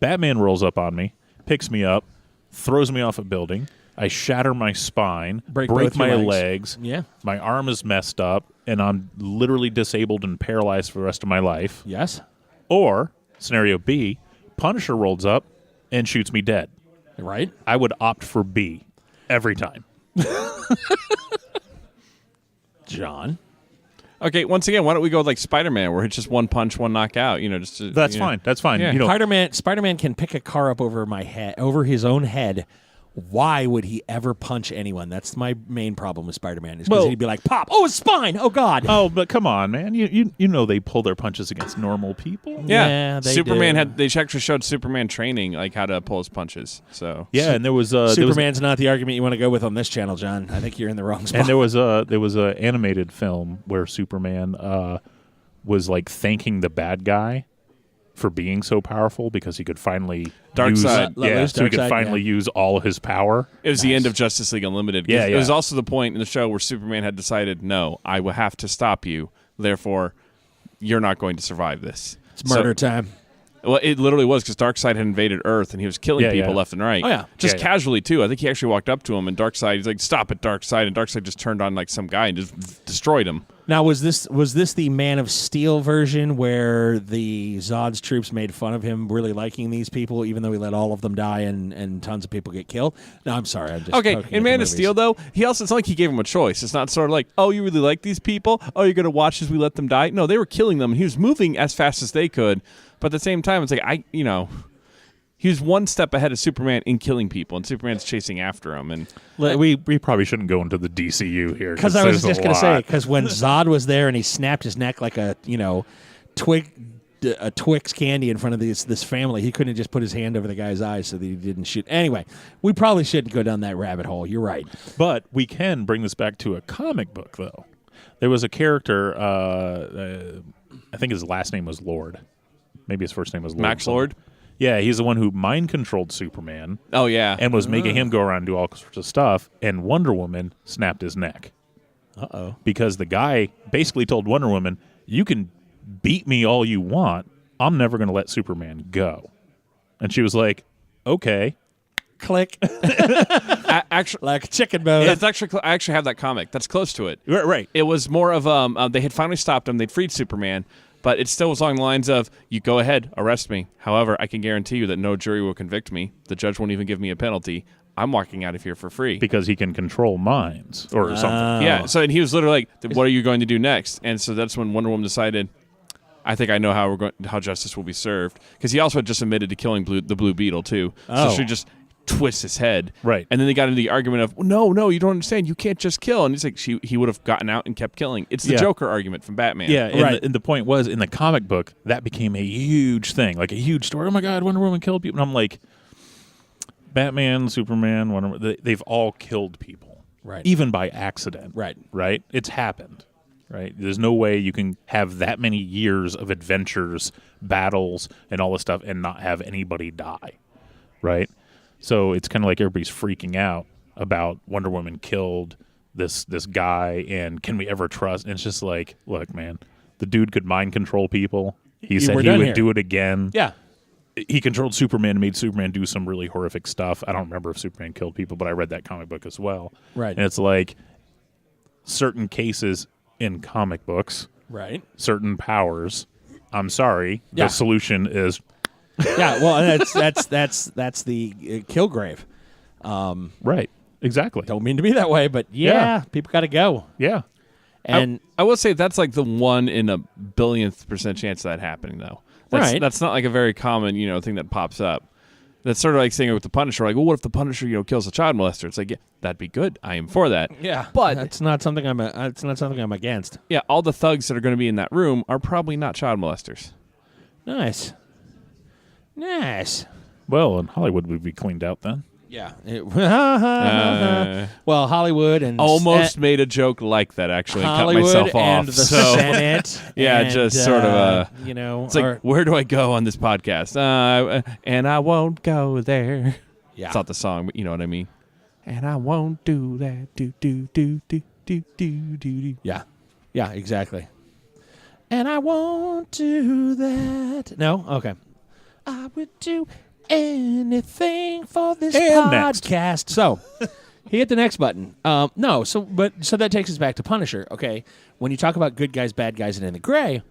Batman rolls up on me, picks me up, throws me off a building. I shatter my spine, Break break both your my legs. legs. Yeah. My arm is messed up, and I'm literally disabled and paralyzed for the rest of my life. Yes. Or, scenario B, Punisher rolls up and shoots me dead. Right. I would opt for B every time. John. Okay. Once again, why don't we go with like Spider-Man, where it's just one punch, one knockout? That's fine. That's fine. Yeah. Spider-Man can pick a car up over his own head. Why would he ever punch anyone? That's my main problem with Spider-Man. Is because Well- he'd be like, "Pop! Oh, his spine! Oh God!" Oh, but come on, man. You know they pull their punches against normal people. Yeah, they Superman do. they actually showed Superman training like how to pull his punches. So Yeah, and there was Superman's not the argument you want to go with on this channel, John. I think you're in the wrong spot. and there was a animated film where Superman was like thanking the bad guy for being so powerful because he could finally Darkseid. Let loose so he could Darkseid, finally use all of his power. it was the end of Justice League Unlimited. 'Cause Yeah, It was yeah. also the point in the show where Superman had decided, no, I will have to stop you. Therefore, you're not going to survive this. It's murder time. Well, it literally was because Darkseid had invaded Earth and he was killing Yeah, people yeah. left and right. Oh, yeah. Just Yeah, yeah. casually, too. I think he actually walked up to him and Darkseid, he's like, stop it, Darkseid. And Darkseid just turned on like some guy and just destroyed him. Now, was this the Man of Steel version where the Zod's troops made fun of him really liking these people, even though he let all of them die and tons of people get killed? No, I'm sorry. I'm just Okay, poking at in the Man of movies. Steel, though, it's not like he gave him a choice. It's not sort of like, oh, you really like these people? Oh, you're going to watch as we let them die? No, they were killing them, and he was moving as fast as they could. But at the same time, it's like, he was one step ahead of Superman in killing people, and Superman's chasing after him. And We probably shouldn't go into the DCU here Because I was there's just a going to say, lot. because when Zod was there and he snapped his neck like a Twix candy in front of this family, he couldn't have just put his hand over the guy's eyes so that he didn't shoot. Anyway, we probably shouldn't go down that rabbit hole. You're right. But we can bring this back to a comic book, though. There was a character, I think his last name was Lord. Maybe his first name was Lord. Max Lord? Yeah, he's the one who mind-controlled Superman Oh, yeah. and was making him go around and do all sorts of stuff, and Wonder Woman snapped his neck. Uh-oh. Because the guy basically told Wonder Woman, you can beat me all you want, I'm never going to let Superman go. And she was like, okay. Click. Actually, Like chicken bone. it's actually, I actually have that comic. That's close to it. Right. It was more of they had finally stopped him. They'd freed Superman, but it still was along the lines of, you go ahead, arrest me. However, I can guarantee you that no jury will convict me. The judge won't even give me a penalty. I'm walking out of here for free. Because he can control minds or something. Yeah. So and he was literally like, what are you going to do next? And so that's when Wonder Woman decided, I think I know how justice will be served. Because he also had just admitted to killing the Blue Beetle, too. Oh. So she just twists his head. Right. And then they got into the argument of, no, you don't understand. You can't just kill. And he's like, he would have gotten out and kept killing. It's the Yeah. Joker argument from Batman. Yeah, and, Right. and the point was, in the comic book, that became a huge thing, like a huge story. Oh my God, Wonder Woman killed people. And I'm like, Batman, Superman, Wonder Woman, they've all killed people. Right. Even by accident. Right. Right? It's happened. Right? There's no way you can have that many years of adventures, battles, and all this stuff and not have anybody die. Right? So it's kind of like everybody's freaking out about Wonder Woman killed this guy, and can we ever trust? And it's just like, look, man, the dude could mind control people. He said he would do it again. Yeah. He controlled Superman and made Superman do some really horrific stuff. I don't remember if Superman killed people, but I read that comic book as well. Right. And it's like certain cases in comic books, Right. certain powers. I'm sorry. Yeah. The solution is Yeah, well, that's the Kilgrave. right. Exactly. Don't mean to be that way, but yeah. People got to go. Yeah. And I will say that's like the 1 in a billionth % chance of that happening, though. Right. That's not like a very common, thing that pops up. That's sort of like saying with the Punisher, like, well, what if the Punisher, kills a child molester? It's like, yeah, that'd be good. I am for that. yeah, But that's not something I'm against. yeah, all the thugs that are going to be in that room are probably not child molesters. Nice. Well, in Hollywood would be cleaned out then. Yeah. Uh, Well, Hollywood and almost made a joke like that, actually, and cut Hollywood myself and off. the So Senate. Yeah, and, just sort of it's it's like, where do I go on this podcast? And I won't go there. yeah. It's not the song, but you know what I mean. And I won't do that. Do do do do do do do. Yeah. Yeah, exactly. And I won't do that. No? Okay. I would do anything for this And next. podcast. So, he hit the next button. No, so that takes us back to Punisher. Okay. When you talk about good guys, bad guys, and in the gray,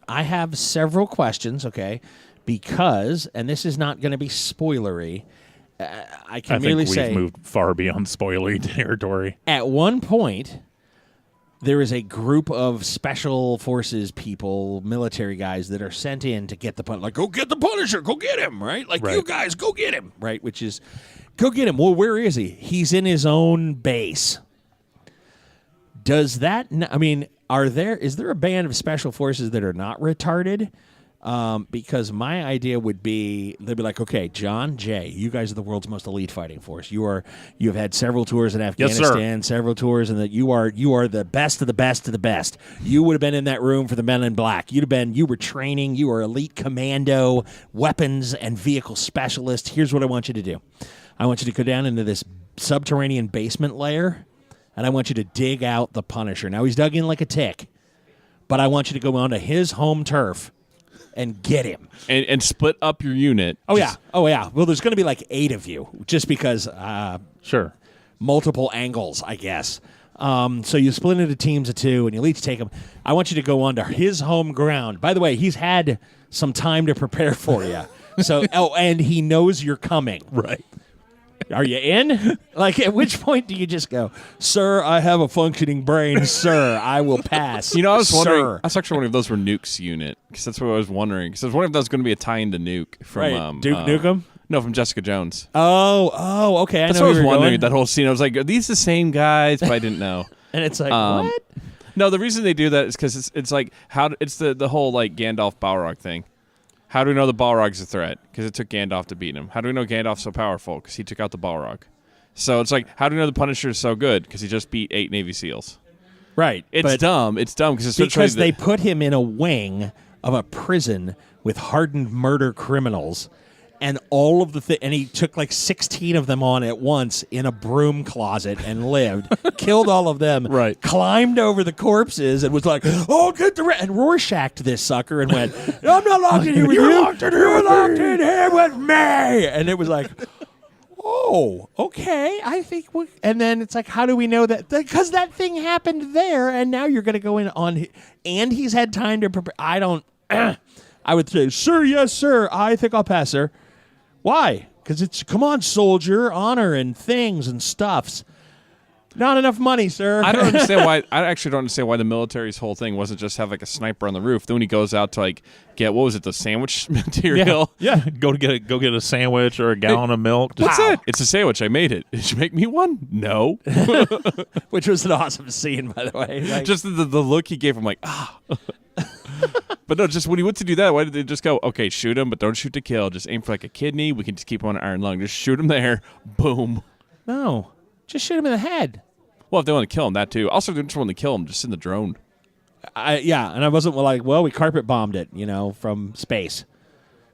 I have several questions, okay? Because, and this is not going to be spoilery, I can I merely think say we've moved far beyond spoilery territory. at one point, there is a group of special forces people, military guys that are sent in to get the Punisher. Like, go get the Punisher, go get him, right? Like, Right. you guys, go get him, right? Which is, go get him. Well, where is he? He's in his own base. Does that, is there a band of special forces that are not retarded? Because my idea would be, they'd be like, okay, John, Jay, you guys are the world's most elite fighting force. You have had several tours in Afghanistan, several tours, and that you are the best of the best of the best. You would have been in that room for the Men in Black. You were training. You were elite commando, weapons and vehicle specialist. Here's what I want you to do. I want you to go down into this subterranean basement layer, and I want you to dig out the Punisher. Now, he's dug in like a tick, but I want you to go onto his home turf and get him. And split up your unit. Oh, yeah. Well, there's going to be like 8 of you, just because Sure. multiple angles, I guess. So you split into teams of 2, and you'll each take them. I want you to go onto his home ground. By the way, he's had some time to prepare for you. So, and he knows you're coming. Right. Are you in? Like, at which point do you just go, sir, I have a functioning brain, sir, I will pass. I was wondering. Sir. I was actually wondering if those were Nuke's unit, because that's what I was wondering. Because I was wondering if that was going to be a tie-in to Nuke from Right. Duke Nukem? No, from Jessica Jones. Oh, okay. That's I know what I was where you're wondering. going. That whole scene, I was like, are these the same guys? But I didn't know. And it's like, Um, what? No, the reason they do that is because it's like it's the whole like Gandalf Balrog thing. How do we know the Balrog's a threat? Because it took Gandalf to beat him. How do we know Gandalf's so powerful? Because he took out the Balrog. So it's like, how do we know the Punisher is so good? Because he just beat 8 Navy SEALs. Right. It's dumb. It's dumb because they put him in a wing of a prison with hardened murder criminals, and all of the and he took like 16 of them on at once in a broom closet and lived, killed all of them, Right. climbed over the corpses and was like, "Oh, get the and Rorschached this sucker and went, I'm not locked in here with you. You're locked in here with me." And it was like, oh, okay. I think and then it's like, how do we know that? Because that thing happened there, and now you're going to go in on, and he's had time to prepare. I don't. I would say, sir, yes, sir. I think I'll pass, sir. Why? Because it's, come on, soldier, honor and things and stuffs. Not enough money, sir. I don't understand why. I actually don't understand why the military's whole thing wasn't just have like a sniper on the roof. Then when he goes out to like get the sandwich material. Yeah. Go get a sandwich or a gallon of milk. That's it. It's a sandwich. I made it. Did you make me one? No. Which was an awesome scene, by the way. Like, Just the look he gave him, like, ah. But no, just when he went to do that, why did they just go, okay, shoot him, but don't shoot to kill. Just aim for like a kidney. We can just keep him on an iron lung. Just shoot him there. Boom. no, just shoot him in the head. Well, if they want to kill him, that too. Also, if they just want to kill him, just send the drone. And I wasn't like, well, we carpet bombed it, from space.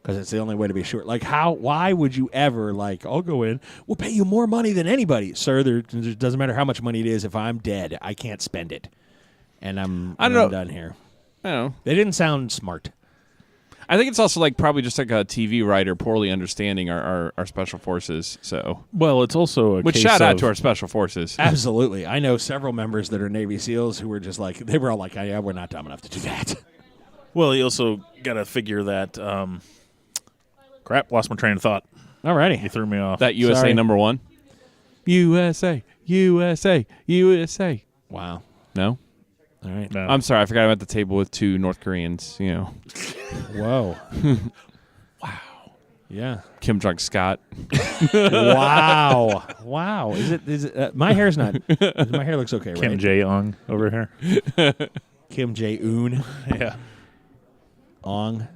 because it's the only way to be sure. Like, why would you ever, like, I'll go in, we'll pay you more money than anybody. Sir, it doesn't matter how much money it is. If I'm dead, I can't spend it. And I'm done here. I don't know. They didn't sound smart. I think it's also like probably just like a TV writer poorly understanding our special forces. So, Well, it's also a which case shout out of- to our special forces. Absolutely. I know several members that are Navy SEALs who were just like, they were all like, yeah, we're not dumb enough to do that. Well, you also got to figure that. Crap, lost my train of thought. Alrighty. You threw me off. That USA Sorry. number 1. USA, USA, USA. Wow. No, All right. No. I'm sorry. I forgot I'm at the table with 2 North Koreans. You know, Whoa. Wow. Yeah. Kim Jong Scott. Wow. Wow. Is it my hair's not. My hair looks okay, Kim right? Jong over here. Kim J-un. Yeah. Ong.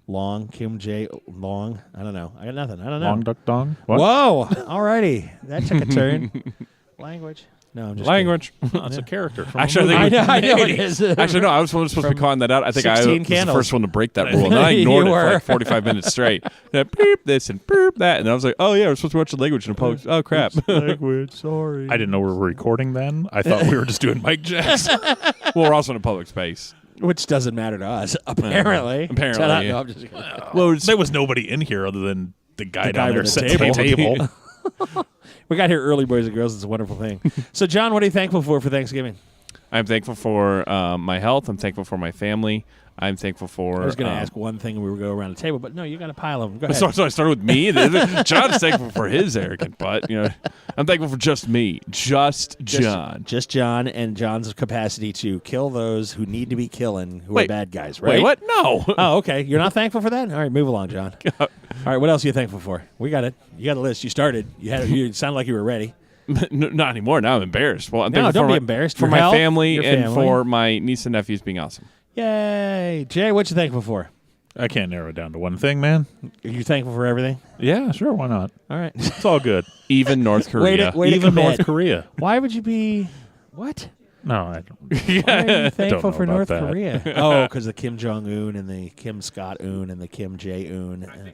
Long. Kim J. Long. I don't know. I got nothing. I don't know. Long duck dong. What? Whoa. Alrighty. That took a turn. Language. No, I'm just Language. That's a character. From Actually, a I movie. think I know it is. Actually, no, I was supposed to be calling that out. I think I was 16 the candles. first one to break that rule. And I You ignored it for were. like 45 minutes straight. And beep this and beep that. And I was like, oh, yeah, we're supposed to watch the language in a public. Oh, crap. Language. Sorry. I didn't know we were recording then. I thought we were just doing mic checks. Well, we're also in a public space. Which doesn't matter to us, apparently. Apparently, Ta-da. yeah. No, I'm just kidding. Well, there was nobody in here other than the guy down there with the setting the table. table. We got here early, boys and girls. It's a wonderful thing. So, John, what are you thankful for Thanksgiving? I'm thankful for my health. I'm thankful for my family. I'm thankful for. I was going to ask one thing and we would go around the table, but no, you got a pile of them. Go ahead. So I started with me. John's thankful for his arrogant butt. You know, I'm thankful for just me, just John. Just John and John's capacity to kill those who need to be killing, who are Wait. bad guys, right? Wait, what? No. Oh, okay. You're not thankful for that? All right, move along, John. All right, what else are you thankful for? We got it. You got a list. You started. You sounded like you were ready. Not anymore. Now I'm embarrassed. Well, I'm No, thankful don't for be my, embarrassed. for Your my health, family your and family. for my niece and nephews being awesome. Yay. Jay, what you thankful for? I can't narrow it down to one thing, man. Are you thankful for everything? Yeah, sure. Why not? All right. It's all good. Even North Korea. Way to Even commit. North Korea. Why would you be... What? No, I don't. Why are you thankful know for about North that. Korea? Oh, because the Kim Jong-un and the Kim Scott-un and the Kim J-un.